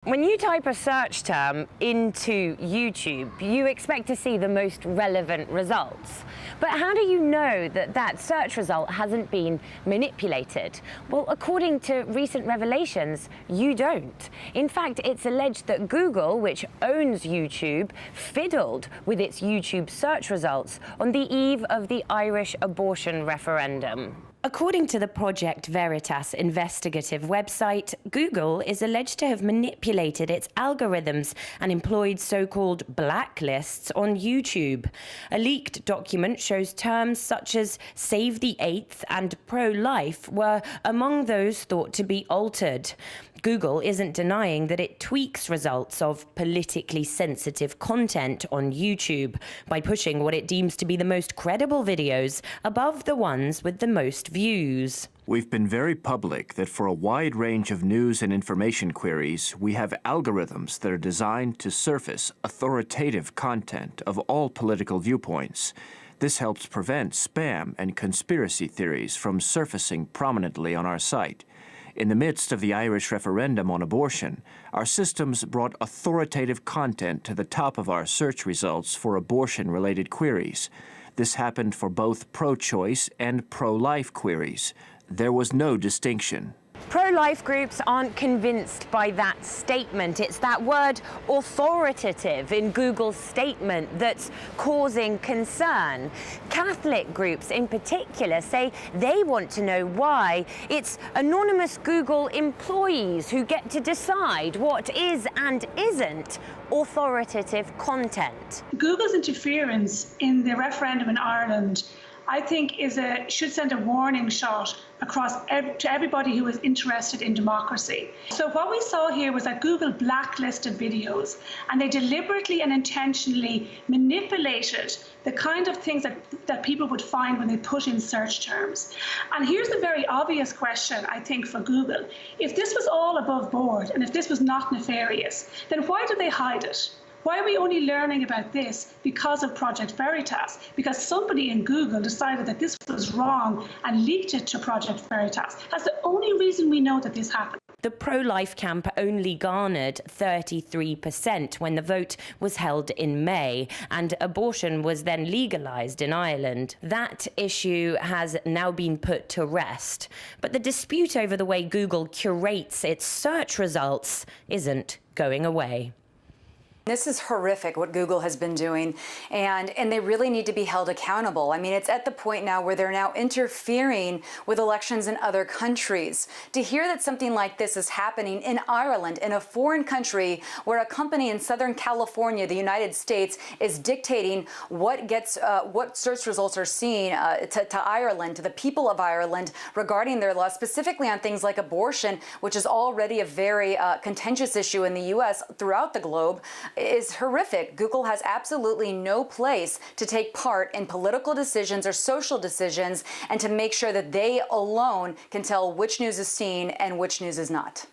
When you type a search term into YouTube, you expect to see the most relevant results. But how do you know that that search result hasn't been manipulated? Well, according to recent revelations, you don't. In fact, it's alleged that Google, which owns YouTube, fiddled with its YouTube search results on the eve of the Irish abortion referendum. According to the Project Veritas investigative website, Google is alleged to have manipulated its algorithms and employed so-called blacklists on YouTube. A leaked document shows terms such as Save the Eighth and pro-life were among those thought to be altered. Google isn't denying that it tweaks results of politically sensitive content on YouTube by pushing what it deems to be the most credible videos above the ones with the most views. We've been very public that for a wide range of news and information queries, we have algorithms that are designed to surface authoritative content of all political viewpoints. This helps prevent spam and conspiracy theories from surfacing prominently on our site. In the midst of the Irish referendum on abortion, our systems brought authoritative content to the top of our search results for abortion-related queries. This happened for both pro-choice and pro-life queries. There was no distinction. Pro-life groups aren't convinced by that statement. It's that word authoritative in Google's statement that's causing concern. Catholic groups in particular say they want to know why it's anonymous Google employees who get to decide what is and isn't authoritative content. Google's interference in the referendum in Ireland, I think, should send a warning shot across to everybody who is interested in democracy. So what we saw here was that Google blacklisted videos, and they deliberately and intentionally manipulated the kind of things that people would find when they put in search terms. And here's the very obvious question, I think, for Google. If this was all above board, and if this was not nefarious, then why did they hide it? Why are we only learning about this because of Project Veritas? Because somebody in Google decided that this was wrong and leaked it to Project Veritas. That's the only reason we know that this happened. The pro-life camp only garnered 33% when the vote was held in May, and abortion was then legalized in Ireland. That issue has now been put to rest. But the dispute over the way Google curates its search results isn't going away. This is horrific what Google has been doing, and they really need to be held accountable. I mean, it's at the point now where they're now interfering with elections in other countries. To hear that something like this is happening in Ireland, in a foreign country, where a company in Southern California, the United States, is dictating what search results are seen to Ireland, to the people of Ireland, regarding their laws, specifically on things like abortion, which is already a very contentious issue in the U.S. throughout the globe, is horrific. Google has absolutely no place to take part in political decisions or social decisions, and to make sure that they alone can tell which news is seen and which news is not.